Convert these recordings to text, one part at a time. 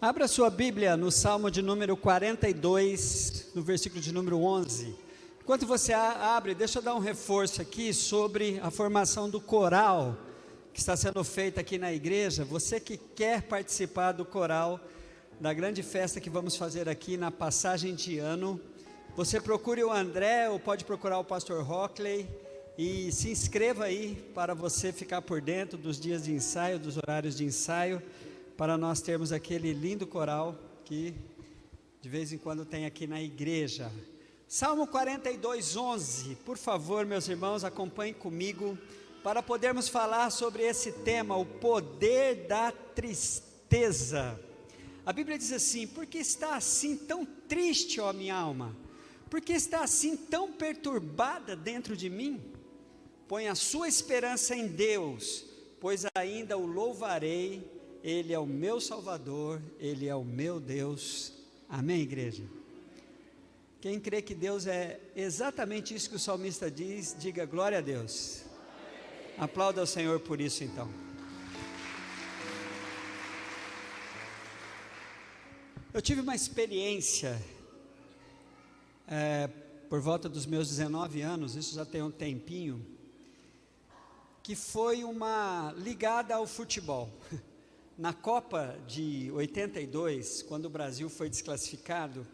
Abra sua Bíblia no Salmo de número 42, no versículo de número 11. Enquanto você abre, deixa eu dar um reforço aqui sobre a formação do coral que está sendo feita aqui na igreja. Você que quer participar do coral, da grande festa que vamos fazer aqui na passagem de ano, você procure o André ou pode procurar o pastor Rockley e se inscreva aí para você ficar por dentro dos dias de ensaio, dos horários de ensaio, para nós termos aquele lindo coral que de vez em quando tem aqui na igreja. Salmo 42, 11, por favor, meus irmãos, acompanhem comigo, para podermos falar sobre esse tema, o poder da tristeza. A Bíblia diz assim: por que está assim tão triste, ó minha alma? Por que está assim tão perturbada dentro de mim? Põe a sua esperança em Deus, pois ainda o louvarei. Ele é o meu Salvador, Ele é o meu Deus. Amém, igreja? Quem crê que Deus é exatamente isso que o salmista diz, diga glória a Deus. Aplauda ao Senhor por isso então. Eu tive uma experiência, por volta dos meus 19 anos, isso já tem um tempinho, que foi uma ligada ao futebol. Na Copa de 82, quando o Brasil foi desclassificado,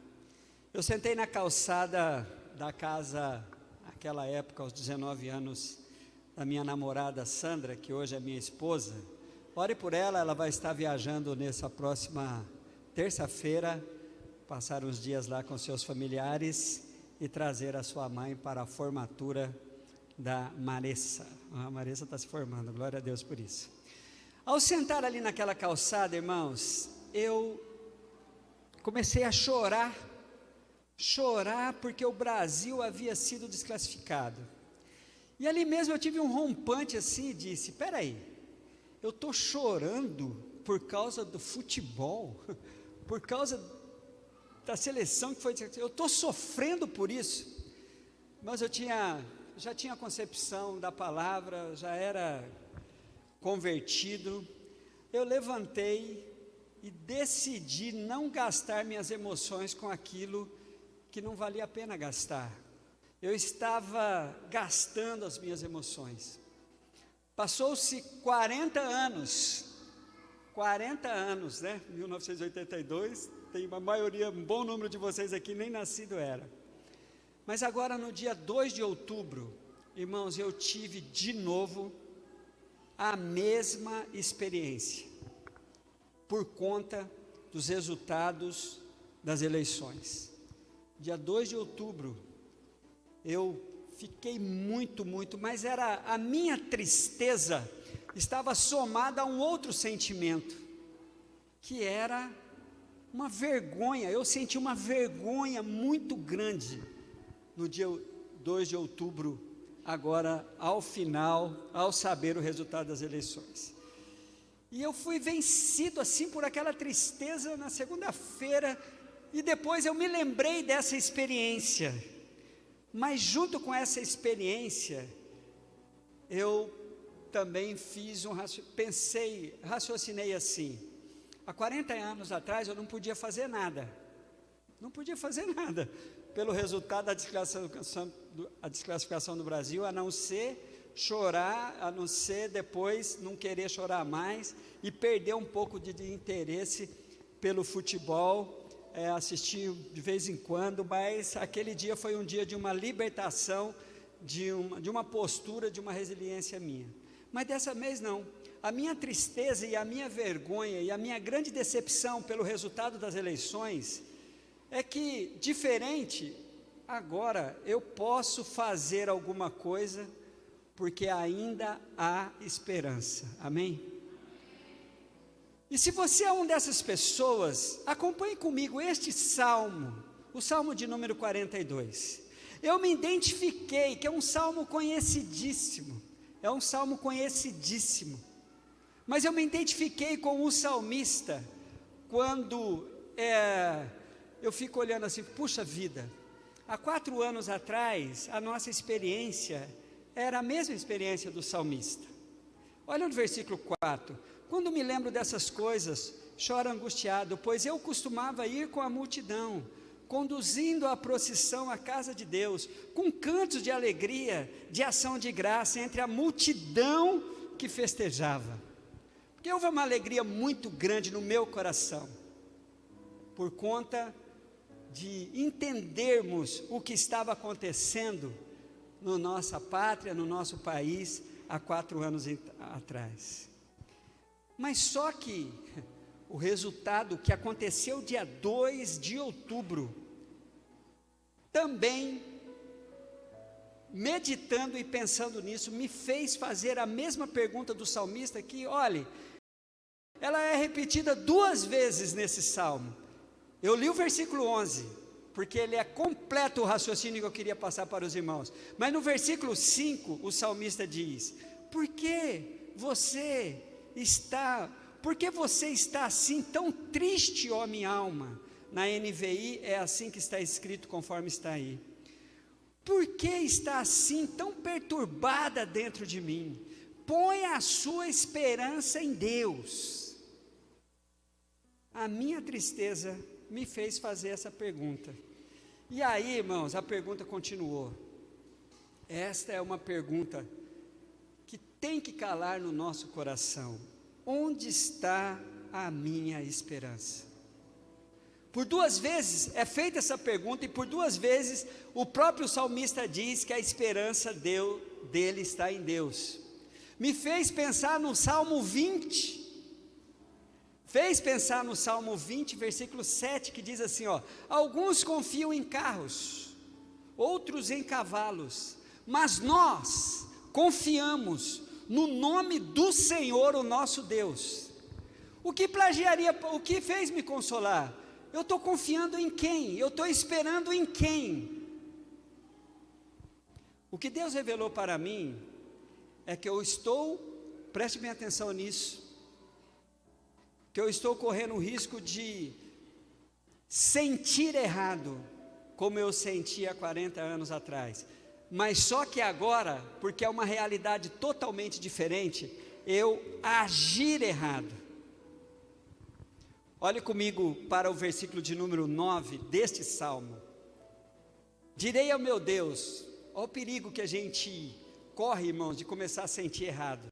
eu sentei na calçada da casa, naquela época, aos 19 anos, da minha namorada Sandra, que hoje é minha esposa. Ore por ela, ela vai estar viajando nessa próxima terça-feira, passar uns dias lá com seus familiares e trazer a sua mãe para a formatura da Maressa. A Maressa está se formando, glória a Deus por isso. Ao sentar ali naquela calçada, irmãos, eu comecei a chorar porque o Brasil havia sido desclassificado. E ali mesmo eu tive um rompante assim e disse: espera aí, eu estou chorando por causa do futebol, por causa da seleção que foi, eu estou sofrendo por isso. Mas eu já tinha concepção da palavra, já era convertido. Eu levantei e decidi não gastar minhas emoções com aquilo que não valia a pena gastar. Eu estava gastando as minhas emoções. Passou-se 40 anos, né? 1982, tem uma maioria, um bom número de vocês aqui nem nascido era. Mas agora no dia 2 de outubro, irmãos, eu tive de novo a mesma experiência, por conta dos resultados das eleições. Dia 2 de outubro, eu fiquei muito, mas era a minha tristeza, estava somada a um outro sentimento, que era uma vergonha. Eu senti uma vergonha muito grande, no dia 2 de outubro, agora ao final, ao saber o resultado das eleições. E eu fui vencido assim por aquela tristeza na segunda-feira, e depois eu me lembrei dessa experiência, mas junto com essa experiência, eu também raciocinei assim: há 40 anos atrás eu não podia fazer nada pelo resultado da desclassificação do Brasil, a não ser chorar, a não ser depois não querer chorar mais e perder um pouco de interesse pelo futebol, assistir de vez em quando, mas aquele dia foi um dia de uma libertação, de uma postura, de uma resiliência minha. Mas dessa vez não. A minha tristeza e a minha vergonha e a minha grande decepção pelo resultado das eleições é que, diferente, agora eu posso fazer alguma coisa, porque ainda há esperança. Amém? E se você é uma dessas pessoas, acompanhe comigo este salmo, o salmo de número 42. Eu me identifiquei que é um salmo conhecidíssimo, mas eu me identifiquei com o salmista, quando eu fico olhando assim, puxa vida, há 4 anos atrás, a nossa experiência era a mesma experiência do salmista. Olha no versículo 4, quando me lembro dessas coisas, chora angustiado, pois eu costumava ir com a multidão, conduzindo a procissão à casa de Deus, com cantos de alegria, de ação de graça, entre a multidão que festejava. Porque houve uma alegria muito grande no meu coração, por conta de entendermos o que estava acontecendo na nossa pátria, no nosso país, há 4 anos atrás. Mas só que o resultado que aconteceu dia 2 de outubro, também, meditando e pensando nisso, me fez fazer a mesma pergunta do salmista que, olhe, ela é repetida 2 vezes nesse salmo. Eu li o versículo 11, porque ele é completo o raciocínio que eu queria passar para os irmãos. Mas no versículo 5, o salmista diz: por que você está assim tão triste, ó minha alma? Na NVI é assim que está escrito, conforme está aí. Por que está assim tão perturbada dentro de mim? Põe a sua esperança em Deus. A minha tristeza me fez fazer essa pergunta. E aí, irmãos, a pergunta continuou. Esta é uma pergunta que tem que calar no nosso coração. Onde está a minha esperança? Por 2 vezes é feita essa pergunta, e por 2 vezes o próprio salmista diz que a esperança dele está em Deus. Me fez pensar no Salmo 20, versículo 7, que diz assim, ó: alguns confiam em carros, outros em cavalos, mas nós confiamos no nome do Senhor, o nosso Deus. O que fez me consolar? Eu estou confiando em quem? Eu estou esperando em quem? O que Deus revelou para mim é que preste bem atenção nisso, que eu estou correndo o risco de sentir errado, como eu sentia há 40 anos atrás, mas só que agora, porque é uma realidade totalmente diferente, eu agir errado. Olhe comigo para o versículo de número 9 deste salmo. Direi ao meu Deus, olha o perigo que a gente corre, irmãos, de começar a sentir errado.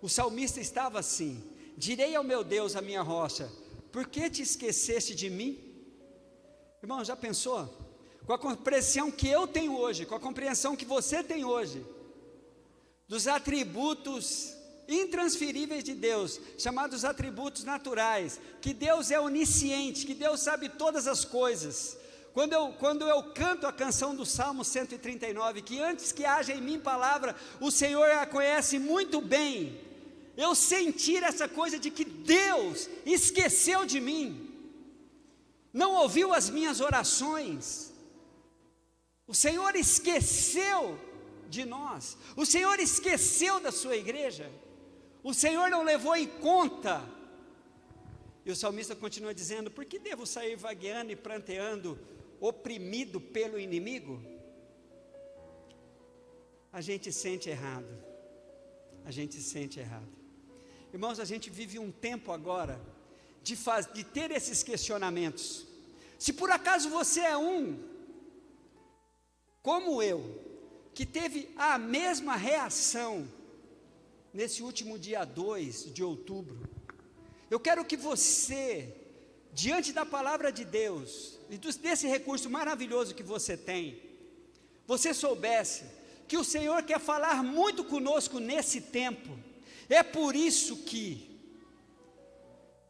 O salmista estava assim: direi ao meu Deus, a minha rocha, por que te esqueceste de mim? Irmão, já pensou? Com a compreensão que eu tenho hoje, com a compreensão que você tem hoje, dos atributos intransferíveis de Deus, chamados atributos naturais, que Deus é onisciente, que Deus sabe todas as coisas. Quando eu canto a canção do Salmo 139, que antes que haja em mim palavra, o Senhor a conhece muito bem, eu sentir essa coisa de que Deus esqueceu de mim, não ouviu as minhas orações, o Senhor esqueceu de nós, o Senhor esqueceu da sua igreja, o Senhor não levou em conta. E o salmista continua dizendo: por que devo sair vagueando e pranteando, oprimido pelo inimigo? A gente sente errado, irmãos. A gente vive um tempo agora de ter esses questionamentos. Se por acaso você é como eu, que teve a mesma reação nesse último dia 2 de outubro, eu quero que você, diante da palavra de Deus, e desse recurso maravilhoso que você tem, você soubesse que o Senhor quer falar muito conosco nesse tempo. É por isso que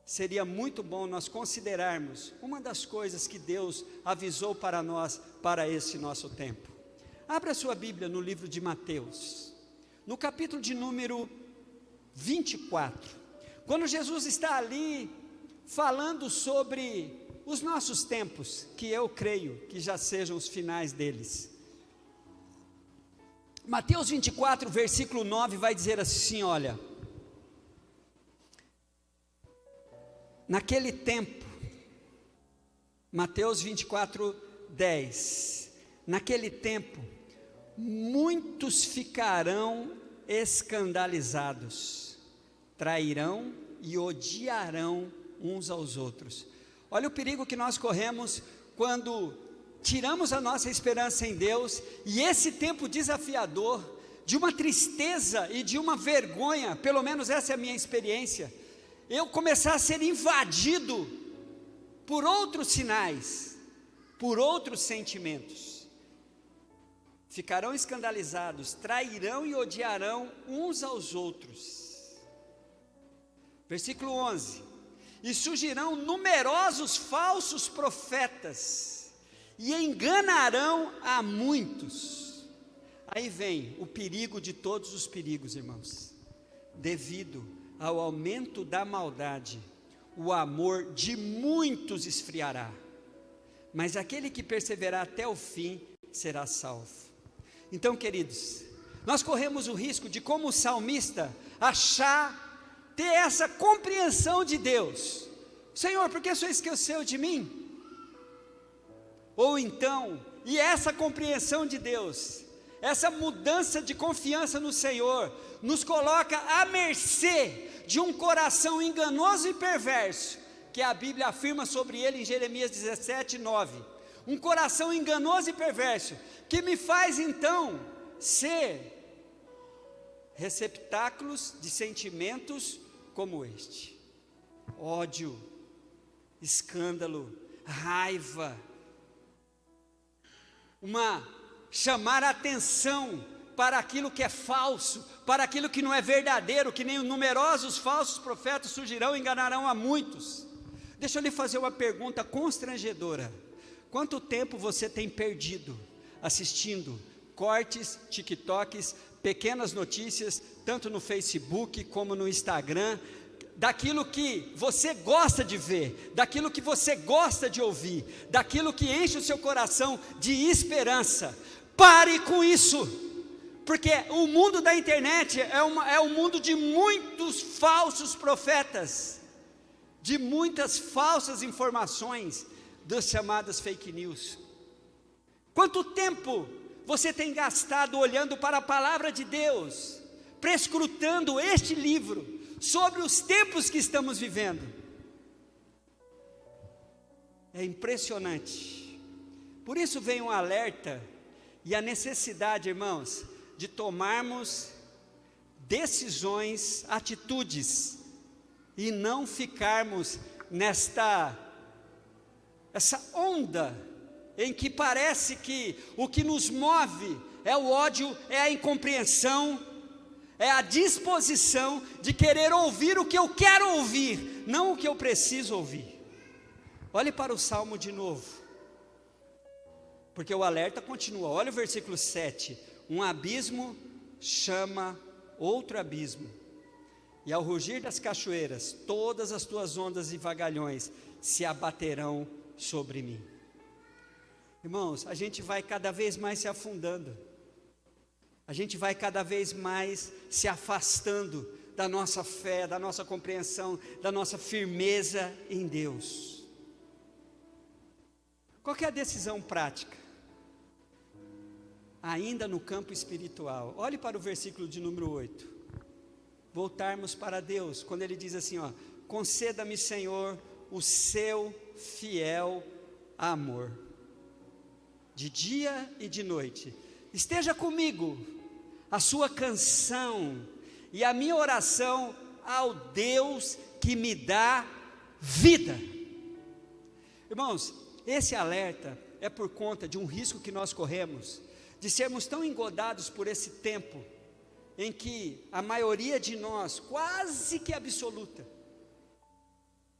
seria muito bom nós considerarmos uma das coisas que Deus avisou para nós, para esse nosso tempo. Abra sua Bíblia no livro de Mateus, no capítulo de número 24, quando Jesus está ali falando sobre os nossos tempos, que eu creio que já sejam os finais deles. Mateus 24, versículo 9, vai dizer assim, olha: naquele tempo, Mateus 24, 10, naquele tempo, muitos ficarão escandalizados, trairão e odiarão uns aos outros. Olha o perigo que nós corremos quando tiramos a nossa esperança em Deus, e esse tempo desafiador, de uma tristeza e de uma vergonha, pelo menos essa é a minha experiência, eu começar a ser invadido por outros sinais, por outros sentimentos. Ficarão escandalizados, trairão e odiarão uns aos outros. Versículo 11: e surgirão numerosos falsos profetas, e enganarão a muitos. Aí vem o perigo de todos os perigos, irmãos. Devido ao aumento da maldade, o amor de muitos esfriará, mas aquele que perseverar até o fim será salvo. Então, queridos, nós corremos o risco de, como o salmista, ter essa compreensão de Deus: Senhor, por que o Senhor esqueceu de mim? Ou então, e essa compreensão de Deus, essa mudança de confiança no Senhor, nos coloca à mercê de um coração enganoso e perverso, que a Bíblia afirma sobre ele em Jeremias 17:9, um coração enganoso e perverso, que me faz então ser receptáculos de sentimentos como este: ódio, escândalo, raiva, chamar a atenção para aquilo que é falso, para aquilo que não é verdadeiro, que nem numerosos falsos profetas surgirão e enganarão a muitos. Deixa eu lhe fazer uma pergunta constrangedora: quanto tempo você tem perdido assistindo cortes, TikToks, pequenas notícias, tanto no Facebook como no Instagram, daquilo que você gosta de ver, daquilo que você gosta de ouvir, daquilo que enche o seu coração de esperança? Pare com isso, porque o mundo da internet é um mundo de muitos falsos profetas, de muitas falsas informações, das chamadas fake news. Quanto tempo você tem gastado olhando para a palavra de Deus, prescrutando este livro, sobre os tempos que estamos vivendo? É impressionante. Por isso vem um alerta e a necessidade, irmãos, de tomarmos decisões, atitudes, e não ficarmos essa onda em que parece que o que nos move é o ódio, é a incompreensão, é a disposição de querer ouvir o que eu quero ouvir, não o que eu preciso ouvir. Olhe para o Salmo de novo, porque o alerta continua. Olha o versículo 7: um abismo chama outro abismo, e ao rugir das cachoeiras, todas as tuas ondas e vagalhões se abaterão sobre mim. Irmãos, a gente vai cada vez mais se afundando, a gente vai cada vez mais se afastando da nossa fé, da nossa compreensão, da nossa firmeza em Deus. Qual que é a decisão prática? Ainda no campo espiritual, olhe para o versículo de número 8, voltarmos para Deus, quando ele diz assim, conceda-me, Senhor, o seu fiel amor, de dia e de noite, esteja comigo a sua canção e a minha oração ao Deus que me dá vida. Irmãos, esse alerta é por conta de um risco que nós corremos, de sermos tão engodados por esse tempo, em que a maioria de nós, quase que absoluta,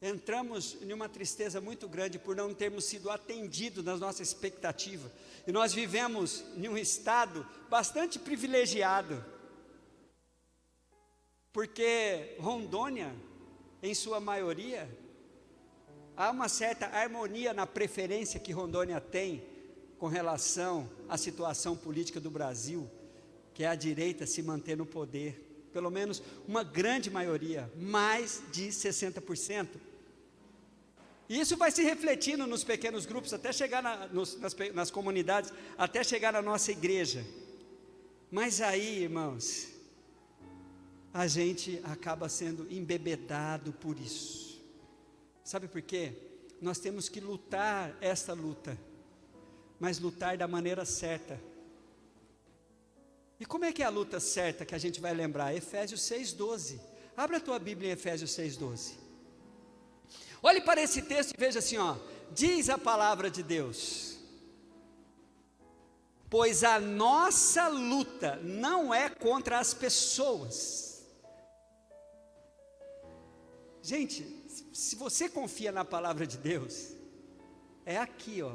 entramos em uma tristeza muito grande por não termos sido atendidos nas nossas expectativas, e nós vivemos em um estado bastante privilegiado, porque Rondônia, em sua maioria, há uma certa harmonia na preferência que Rondônia tem com relação à situação política do Brasil, que é a direita se manter no poder, pelo menos uma grande maioria, mais de 60%. E isso vai se refletindo nos pequenos grupos, até chegar nas comunidades, até chegar na nossa igreja. Mas aí, irmãos, a gente acaba sendo embebedado por isso. Sabe por quê? Nós temos que lutar esta luta, mas lutar da maneira certa. E como é que é a luta certa que a gente vai lembrar? Efésios 6,12. Abra a tua Bíblia em Efésios 6,12. Olhe para esse texto e veja assim, ó. Diz a palavra de Deus: pois a nossa luta não é contra as pessoas. Gente, se você confia na palavra de Deus, é aqui, ó,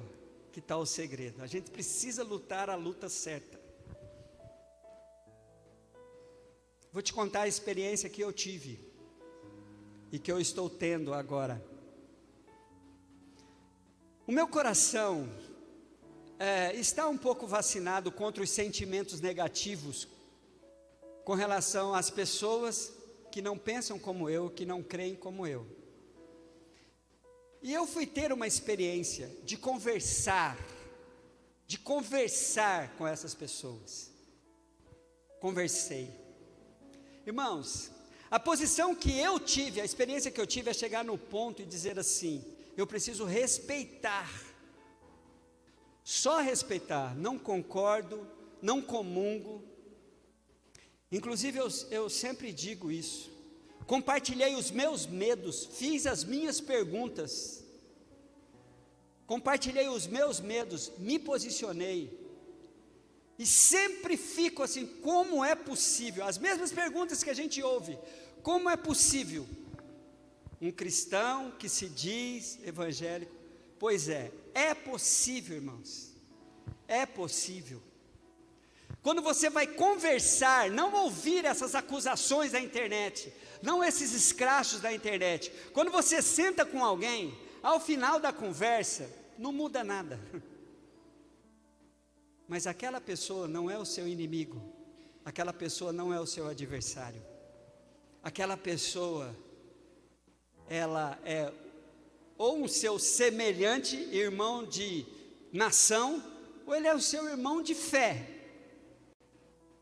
que está o segredo. A gente precisa lutar a luta certa. Vou te contar a experiência que eu tive e que eu estou tendo agora. O meu coração está um pouco vacinado contra os sentimentos negativos com relação às pessoas que não pensam como eu, que não creem como eu. E eu fui ter uma experiência de conversar com essas pessoas. Conversei. Irmãos, a posição que eu tive, a experiência que eu tive é chegar no ponto e dizer assim: eu preciso respeitar, só respeitar, não concordo, não comungo. Inclusive eu sempre digo isso, compartilhei os meus medos, fiz as minhas perguntas, compartilhei os meus medos, me posicionei, e sempre fico assim: como é possível? As mesmas perguntas que a gente ouve: como é possível um cristão que se diz evangélico? Pois é possível, irmãos, é possível. Quando você vai conversar, não ouvir essas acusações da internet, não esses escrachos da internet. Quando você senta com alguém, ao final da conversa, não muda nada. Mas aquela pessoa não é o seu inimigo, aquela pessoa não é o seu adversário, aquela pessoa, ela é ou um seu semelhante, irmão de nação, ou ele é o seu irmão de fé.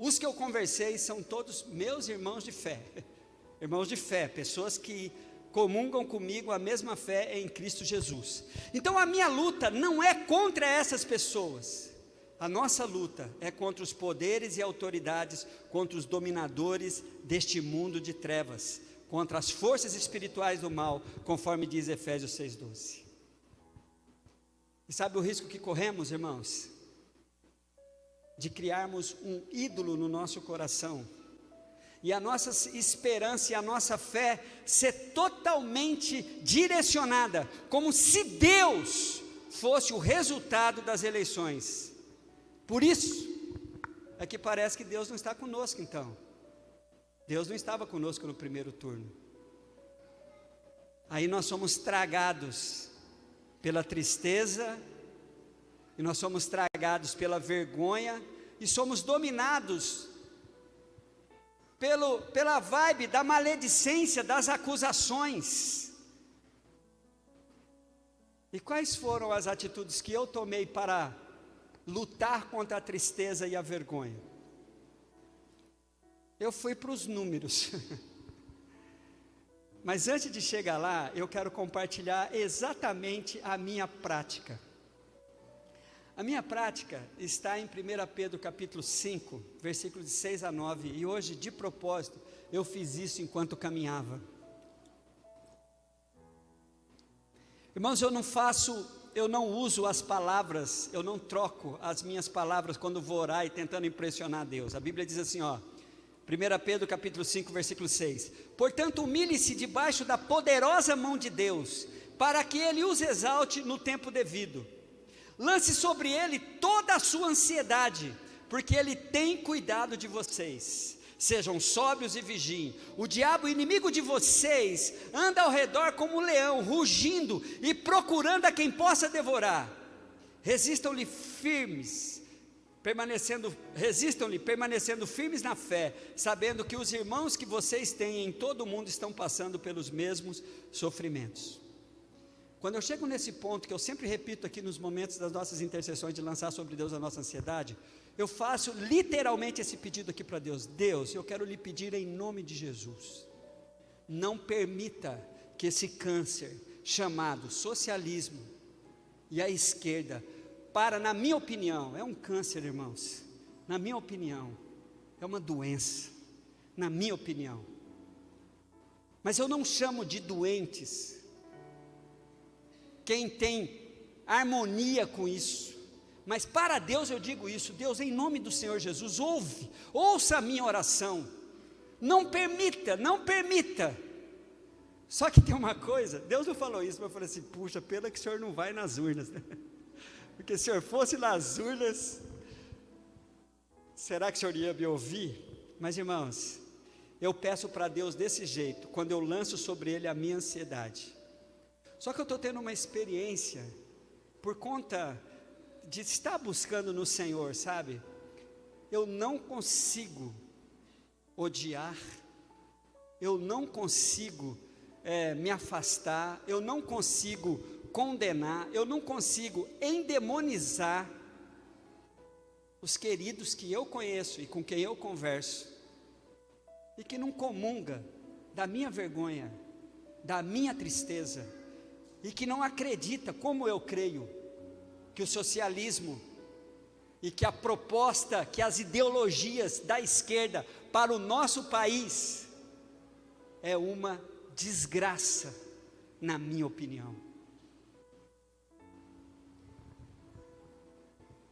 Os que eu conversei são todos meus irmãos de fé, pessoas que comungam comigo a mesma fé em Cristo Jesus. Então a minha luta não é contra essas pessoas. A nossa luta é contra os poderes e autoridades, contra os dominadores deste mundo de trevas, contra as forças espirituais do mal, conforme diz Efésios 6,12. E sabe o risco que corremos, irmãos? De criarmos um ídolo no nosso coração, e a nossa esperança e a nossa fé ser totalmente direcionada, como se Deus fosse o resultado das eleições. Por isso é que parece que Deus não está conosco então. Deus não estava conosco no primeiro turno. Aí nós somos tragados pela tristeza, e nós somos tragados pela vergonha, e somos dominados pela vibe da maledicência, das acusações. E quais foram as atitudes que eu tomei para lutar contra a tristeza e a vergonha? Eu fui para os números. Mas antes de chegar lá, eu quero compartilhar exatamente a minha prática. A minha prática está em 1 Pedro capítulo 5, versículos de 6 a 9, e hoje, de propósito, eu fiz isso enquanto caminhava. Irmãos, eu não uso as palavras, eu não troco as minhas palavras quando vou orar e tentando impressionar Deus. A Bíblia diz assim, ó, 1 Pedro capítulo 5, versículo 6, portanto humilhe-se debaixo da poderosa mão de Deus, para que Ele os exalte no tempo devido. Lance sobre Ele toda a sua ansiedade, porque Ele tem cuidado de vocês. Sejam sóbrios e vigiem. O diabo, inimigo de vocês, anda ao redor como um leão, rugindo e procurando a quem possa devorar. Resistam-lhe, permanecendo firmes na fé, sabendo que os irmãos que vocês têm em todo o mundo estão passando pelos mesmos sofrimentos. Quando eu chego nesse ponto, que eu sempre repito aqui nos momentos das nossas intercessões, de lançar sobre Deus a nossa ansiedade, eu faço literalmente esse pedido aqui para Deus. Deus, eu quero lhe pedir em nome de Jesus, não permita que esse câncer chamado socialismo e a esquerda, na minha opinião, é um câncer, irmãos, na minha opinião, é uma doença, na minha opinião. Mas eu não chamo de doentes quem tem harmonia com isso, mas para Deus eu digo isso: Deus, em nome do Senhor Jesus, ouça a minha oração, não permita. Só que tem uma coisa, Deus não falou isso, mas eu falei assim: puxa, pena que o senhor não vai nas urnas, né? Porque se o senhor fosse nas urnas, será que o senhor ia me ouvir? Mas irmãos, eu peço para Deus desse jeito, quando eu lanço sobre Ele a minha ansiedade. Só que eu estou tendo uma experiência, por conta de estar buscando no Senhor, sabe? Eu não consigo odiar, eu não consigo me afastar, eu não consigo condenar, eu não consigo endemonizar os queridos que eu conheço e com quem eu converso, e que não comunga da minha vergonha, da minha tristeza, e que não acredita, como eu creio, que o socialismo e que a proposta, que as ideologias da esquerda para o nosso país é uma desgraça, na minha opinião.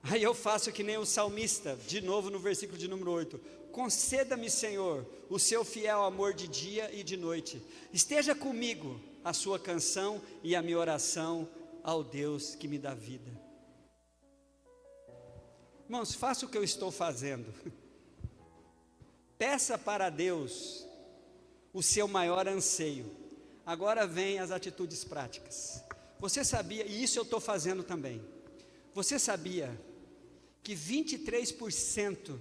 Aí eu faço que nem o salmista, de novo no versículo de número 8: conceda-me, Senhor, o seu fiel amor de dia e de noite, esteja comigo a sua canção e a minha oração ao Deus que me dá vida. Irmãos, faça o que eu estou fazendo, peça para Deus o seu maior anseio. Agora vem as atitudes práticas. Você sabia, e isso eu estou fazendo também, você sabia que 23%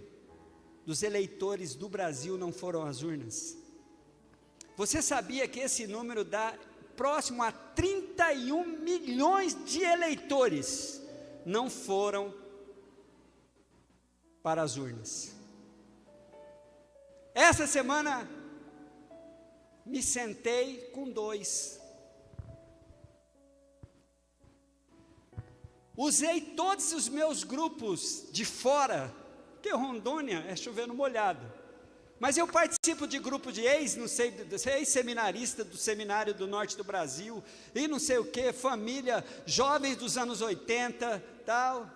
dos eleitores do Brasil não foram às urnas? Você sabia que esse número dá próximo a 31 milhões de eleitores não foram para as urnas? Essa semana me sentei com 2. Usei todos os meus grupos de fora, porque Rondônia é chovendo molhado, mas eu participo de grupo de ex-seminarista do seminário do norte do Brasil, e não sei o que, família, jovens dos anos 80, tal.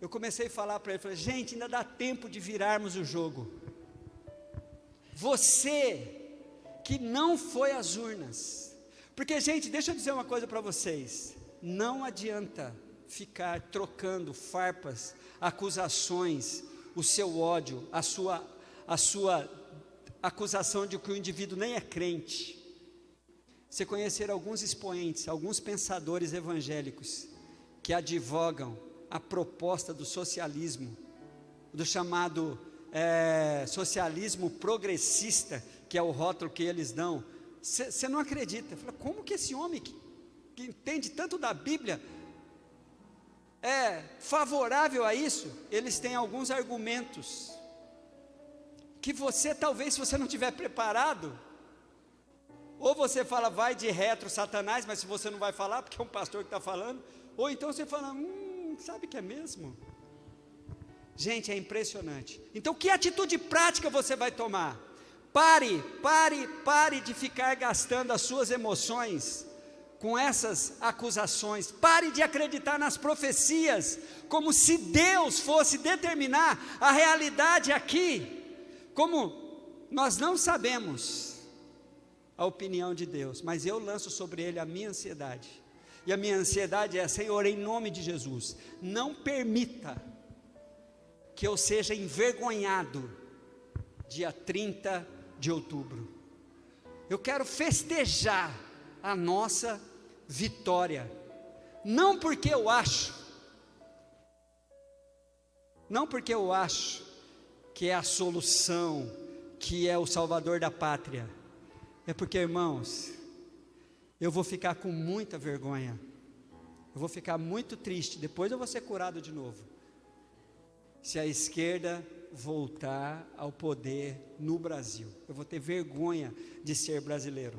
Eu comecei a falar para ele, falei: gente, ainda dá tempo de virarmos o jogo. Você que não foi às urnas, porque, gente, deixa eu dizer uma coisa para vocês: não adianta ficar trocando farpas, acusações, o seu ódio, a sua acusação de que o indivíduo nem é crente. Você conhecer alguns expoentes, alguns pensadores evangélicos que advogam a proposta do socialismo, do chamado socialismo progressista, que é o rótulo que eles dão, você não acredita. Fala: como que esse homem que entende tanto da Bíblia é favorável a isso? Eles têm alguns argumentos que você, talvez, se você não estiver preparado, ou você fala: vai de retro, Satanás, mas se você não vai falar, porque é um pastor que está falando, ou então você fala: sabe que é mesmo? Gente, é impressionante. Então, que atitude prática você vai tomar? Pare de ficar gastando as suas emoções com essas acusações. Pare de acreditar nas profecias, como se Deus fosse determinar a realidade aqui. Como nós não sabemos a opinião de Deus, mas eu lanço sobre Ele a minha ansiedade. E a minha ansiedade é: Senhor, em nome de Jesus, não permita que eu seja envergonhado dia 30 de outubro. Eu quero festejar a nossa vitória, não porque eu acho que é a solução, que é o salvador da pátria, é porque, irmãos, eu vou ficar com muita vergonha, eu vou ficar muito triste, depois eu vou ser curado de novo, se a esquerda voltar ao poder no Brasil. Eu vou ter vergonha de ser brasileiro.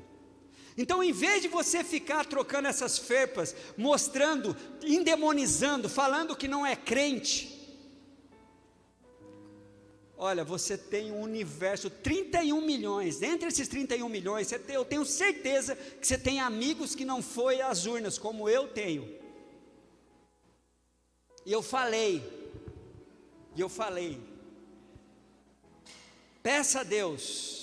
Então, em vez de você ficar trocando essas ferpas, mostrando, endemonizando, falando que não é crente, olha, você tem um universo, 31 milhões, entre esses 31 milhões, eu tenho certeza que você tem amigos que não foi às urnas, como eu tenho. E eu falei, peça a Deus.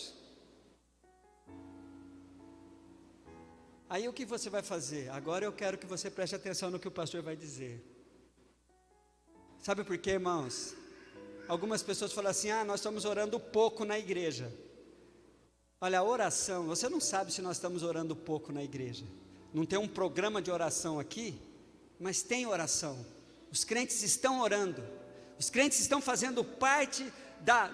Aí o que você vai fazer? Agora eu quero que você preste atenção no que o pastor vai dizer. Sabe por quê, irmãos? Algumas pessoas falam assim, nós estamos orando pouco na igreja. Olha, a oração, você não sabe se nós estamos orando pouco na igreja. Não tem um programa de oração aqui, mas tem oração. Os crentes estão orando. Os crentes estão fazendo parte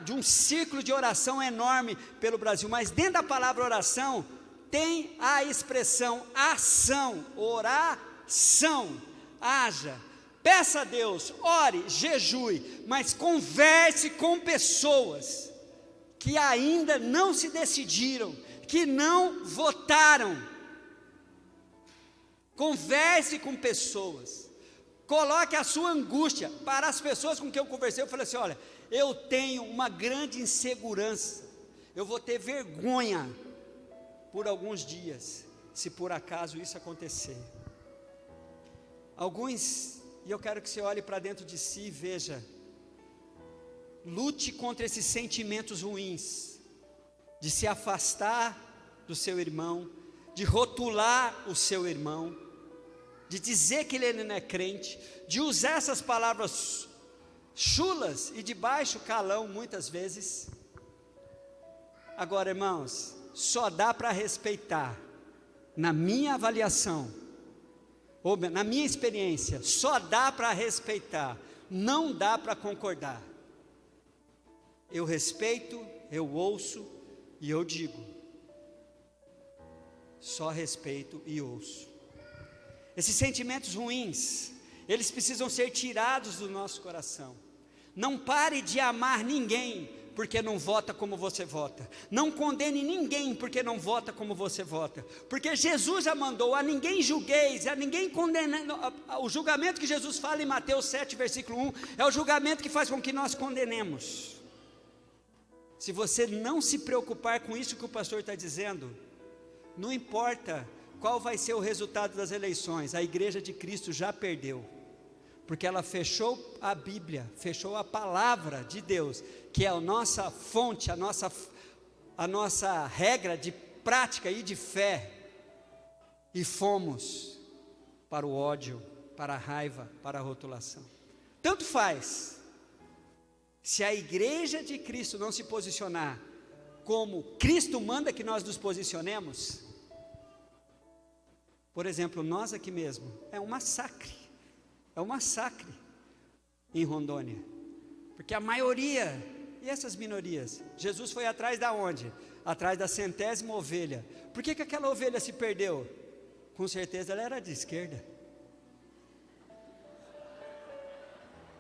de um ciclo de oração enorme pelo Brasil. Mas dentro da palavra oração, tem a expressão ação, oração, haja, peça a Deus, ore, jejue, mas converse com pessoas que ainda não se decidiram, que não votaram. Converse com pessoas, coloque a sua angústia. Para as pessoas com quem eu conversei, eu falei assim, olha, eu tenho uma grande insegurança, eu vou ter vergonha por alguns dias, se por acaso isso acontecer. E eu quero que você olhe para dentro de si e veja, lute contra esses sentimentos ruins, de se afastar do seu irmão, de rotular o seu irmão, de dizer que ele não é crente, de usar essas palavras chulas e de baixo calão muitas vezes. Agora, irmãos, só dá para respeitar, na minha avaliação, ou na minha experiência, só dá para respeitar, não dá para concordar. Eu respeito, eu ouço e eu digo, só respeito e ouço. Esses sentimentos ruins, eles precisam ser tirados do nosso coração. Não pare de amar ninguém porque não vota como você vota. Não condene ninguém porque não vota como você vota. Porque Jesus já mandou, a ninguém julgueis, a ninguém condene. O julgamento que Jesus fala em Mateus 7, versículo 1, é o julgamento que faz com que nós condenemos. Se você não se preocupar com isso que o pastor está dizendo, não importa qual vai ser o resultado das eleições, a igreja de Cristo já perdeu. Porque ela fechou a Bíblia, fechou a palavra de Deus, que é a nossa fonte, a nossa regra de prática e de fé, e fomos para o ódio, para a raiva, para a rotulação. Tanto faz, se a igreja de Cristo não se posicionar como Cristo manda que nós nos posicionemos, por exemplo, nós aqui mesmo, é um massacre em Rondônia, porque a maioria, e essas minorias, Jesus foi atrás da onde? Atrás da 100ª ovelha. Por que aquela ovelha se perdeu? Com certeza ela era de esquerda.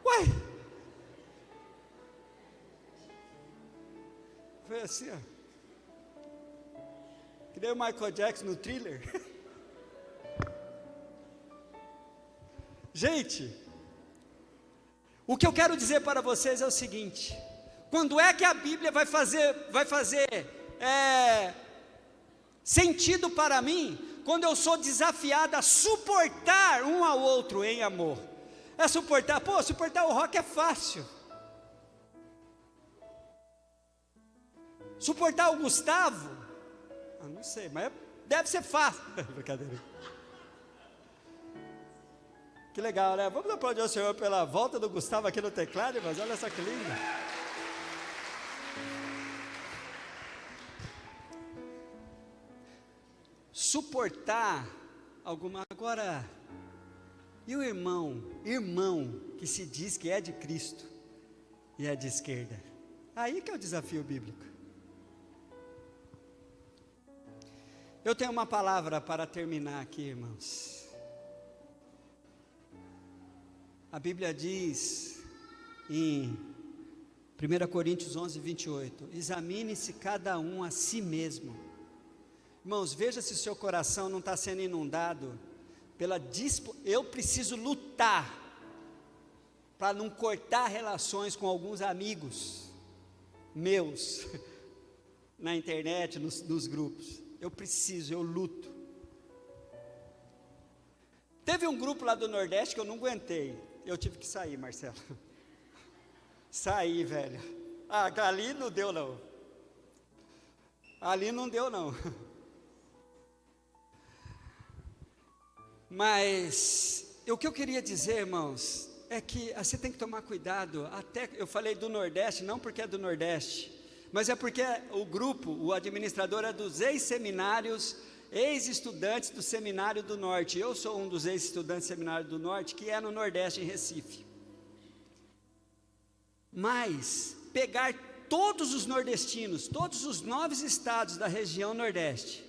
Uai! Foi assim, ó. Que nem o Michael Jackson no Thriller. Gente, o que eu quero dizer para vocês é o seguinte: quando é que a Bíblia vai fazer sentido para mim? Quando eu sou desafiado a suportar um ao outro em amor. Suportar o rock é fácil. Suportar o Gustavo, não sei, mas deve ser fácil. Brincadeira. Que legal, né? Vamos aplaudir o Senhor pela volta do Gustavo aqui no teclado, mas olha só que lindo. Suportar alguma... Agora, e o irmão que se diz que é de Cristo e é de esquerda? Aí que é o desafio bíblico. Eu tenho uma palavra para terminar aqui, irmãos. A Bíblia diz em 1 Coríntios 11, 28, examine-se cada um a si mesmo, Irmãos, veja se o seu coração não está sendo inundado eu preciso lutar para não cortar relações com alguns amigos meus na internet, nos grupos. Eu luto. Teve um grupo lá do Nordeste que eu não aguentei, eu tive que sair, Marcelo. Saí, velho. Ali não deu não. Ali não deu não. Mas o que eu queria dizer, irmãos, é que você tem que tomar cuidado. Até eu falei do Nordeste, não porque é do Nordeste, mas é porque o administrador é dos ex-seminários, ex-estudantes do Seminário do Norte. Eu sou um dos ex-estudantes do Seminário do Norte, que é no Nordeste, em Recife. Mas pegar todos os nordestinos, todos os 9 estados da região Nordeste,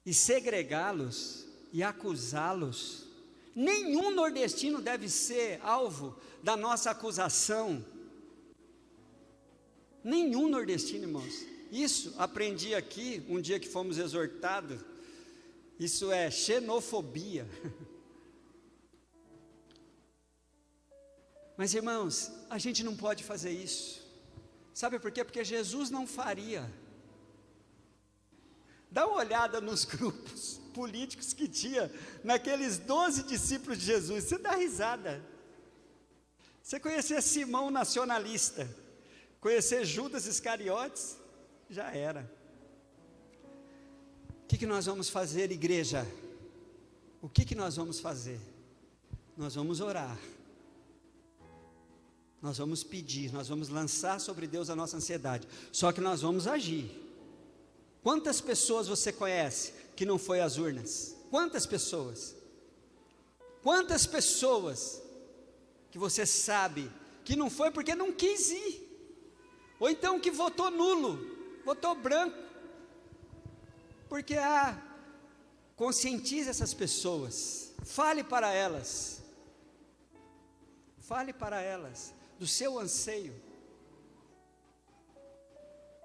e segregá-los e acusá-los, nenhum nordestino deve ser alvo da nossa acusação. Nenhum nordestino, irmãos. Isso aprendi aqui, um dia que fomos exortados. Isso é xenofobia. Mas, irmãos, a gente não pode fazer isso. Sabe por quê? Porque Jesus não faria. Dá uma olhada nos grupos políticos que tinha naqueles 12 discípulos de Jesus. Você dá risada. Você conhecer Simão nacionalista, conhecer Judas Iscariotes, já era. O que nós vamos fazer, igreja? O que nós vamos fazer? Nós vamos orar. Nós vamos pedir, nós vamos lançar sobre Deus a nossa ansiedade. Só que nós vamos agir. Quantas pessoas você conhece que não foi às urnas? Quantas pessoas? Quantas pessoas que você sabe que não foi porque não quis ir? Ou então que votou nulo, votou branco? Porque conscientize essas pessoas, fale para elas do seu anseio.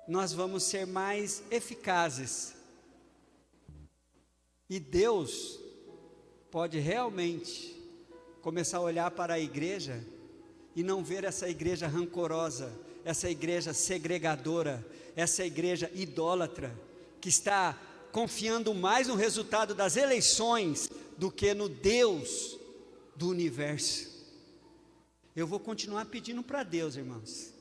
Nós vamos ser mais eficazes, e Deus pode realmente começar a olhar para a igreja e não ver essa igreja rancorosa, essa igreja segregadora, essa igreja idólatra, que está confiando mais no resultado das eleições do que no Deus do universo. Eu vou continuar pedindo para Deus, irmãos.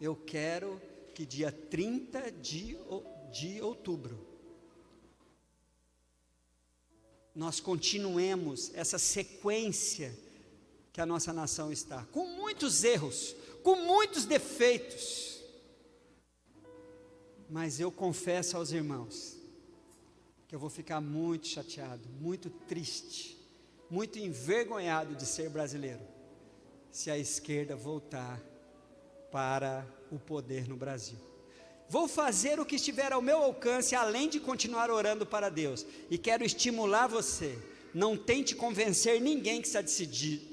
Eu quero que dia 30 de outubro, nós continuemos essa sequência que a nossa nação está, com muitos erros, com muitos defeitos, mas eu confesso aos irmãos, que eu vou ficar muito chateado, muito triste, muito envergonhado de ser brasileiro, se a esquerda voltar para o poder no Brasil. Vou fazer o que estiver ao meu alcance, além de continuar orando para Deus, e quero estimular você, não tente convencer ninguém que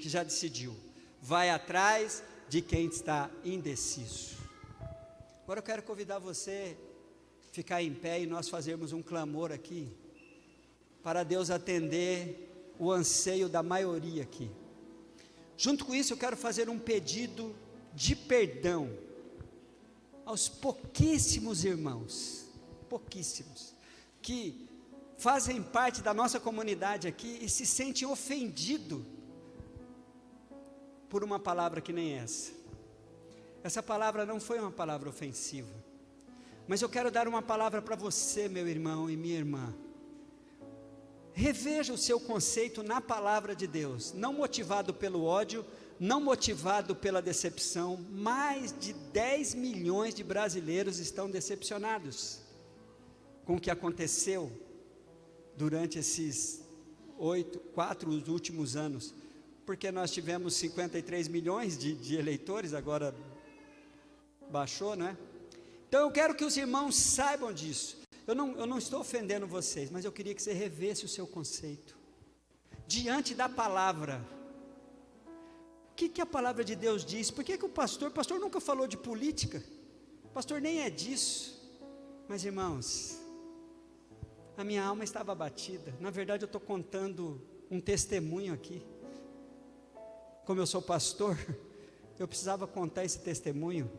já decidiu, vai atrás de quem está indeciso. Agora eu quero convidar você a ficar em pé e nós fazermos um clamor aqui, para Deus atender o anseio da maioria aqui. Junto com isso eu quero fazer um pedido de perdão aos pouquíssimos irmãos, que fazem parte da nossa comunidade aqui e se sentem ofendidos por uma palavra que nem essa. Essa palavra não foi uma palavra ofensiva, mas eu quero dar uma palavra para você, meu irmão e minha irmã. Reveja o seu conceito na palavra de Deus, não motivado pelo ódio, não motivado pela decepção. Mais de 10 milhões de brasileiros estão decepcionados com o que aconteceu durante esses 4 últimos anos, porque nós tivemos 53 milhões de eleitores, agora baixou, não é? Então eu quero que os irmãos saibam disso. Eu não estou ofendendo vocês, mas eu queria que você revesse o seu conceito diante da palavra. O que a palavra de Deus diz? Por que o pastor nunca falou de política? O pastor nem é disso. Mas irmãos, a minha alma estava abatida. Na verdade, eu estou contando um testemunho aqui. Como eu sou pastor, eu precisava contar esse testemunho.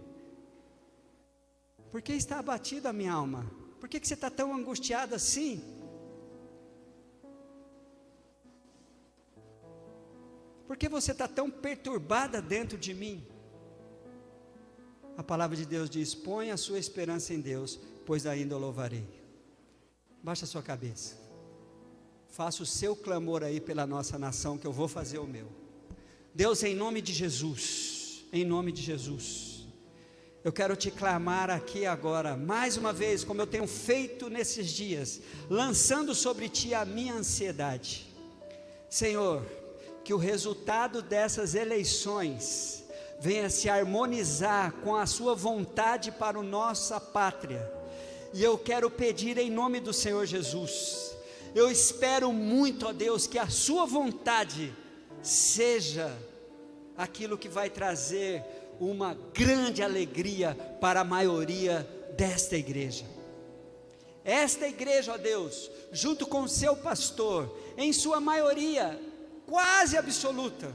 Por que está abatida a minha alma? Por que você está tão angustiado assim? Por que você está tão perturbada dentro de mim? A palavra de Deus diz: põe a sua esperança em Deus, pois ainda o louvarei. Baixa a sua cabeça. Faça o seu clamor aí pela nossa nação, que eu vou fazer o meu. Deus, em nome de Jesus, em nome de Jesus, eu quero te clamar aqui agora, mais uma vez, como eu tenho feito nesses dias, lançando sobre ti a minha ansiedade. Senhor, que o resultado dessas eleições venha se harmonizar com a sua vontade para a nossa pátria. E eu quero pedir em nome do Senhor Jesus, eu espero muito, ó Deus, que a sua vontade seja aquilo que vai trazer uma grande alegria para a maioria desta igreja. Esta igreja, ó Deus, junto com o seu pastor, em sua maioria, quase absoluta,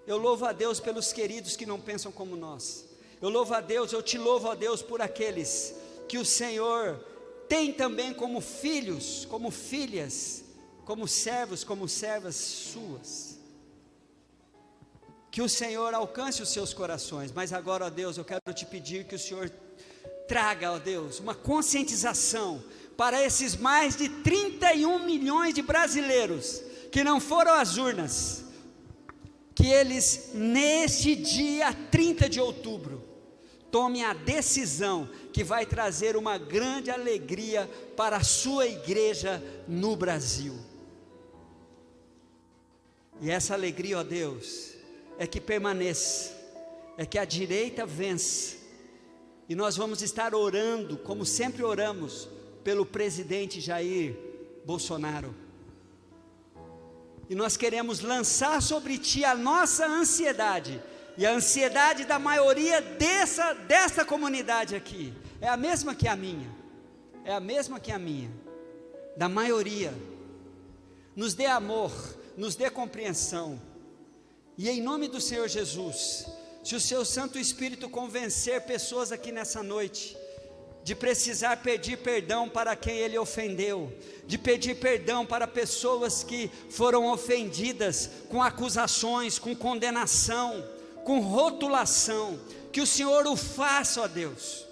eu louvo a Deus pelos queridos que não pensam como nós. Eu louvo a Deus, eu te louvo a Deus por aqueles que o Senhor tem também como filhos, como filhas, como servos, como servas suas. Que o Senhor alcance os seus corações. Mas agora, ó Deus, eu quero te pedir que o Senhor traga, ó Deus, uma conscientização para esses mais de 31 milhões de brasileiros que não foram às urnas, que eles neste dia 30 de outubro tomem a decisão que vai trazer uma grande alegria para a sua igreja no Brasil. E essa alegria, ó Deus, é que permaneça, é que a direita vença, e nós vamos estar orando, como sempre oramos, pelo presidente Jair Bolsonaro. E nós queremos lançar sobre ti a nossa ansiedade, e a ansiedade da maioria dessa comunidade aqui, é a mesma que a minha, é a mesma que a minha, da maioria. Nos dê amor, nos dê compreensão, e em nome do Senhor Jesus, se o seu Santo Espírito convencer pessoas aqui nessa noite, de precisar pedir perdão para quem ele ofendeu, de pedir perdão para pessoas que foram ofendidas com acusações, com condenação, com rotulação, que o Senhor o faça, ó Deus,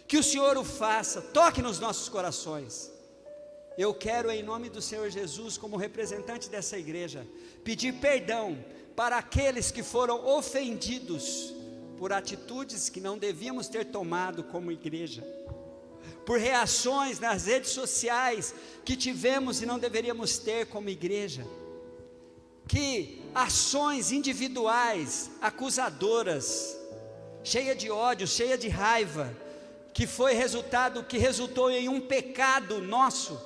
que o Senhor o faça, toque nos nossos corações. Eu quero, em nome do Senhor Jesus, como representante dessa igreja, pedir perdão para aqueles que foram ofendidos por atitudes que não devíamos ter tomado como igreja, por reações nas redes sociais que tivemos e não deveríamos ter como igreja, que ações individuais, acusadoras, cheia de ódio, cheia de raiva, que resultou em um pecado nosso,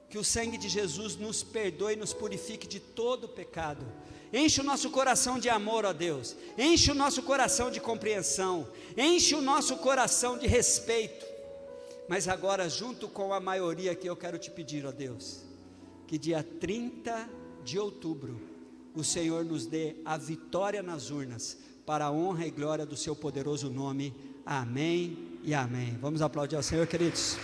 que o sangue de Jesus nos perdoe e nos purifique de todo pecado. Enche o nosso coração de amor, ó Deus, enche o nosso coração de compreensão, enche o nosso coração de respeito. Mas agora, junto com a maioria que eu quero te pedir, ó Deus, que dia 30 de outubro, o Senhor nos dê a vitória nas urnas, para a honra e glória do seu poderoso nome. Amém e amém. Vamos aplaudir ao Senhor, queridos.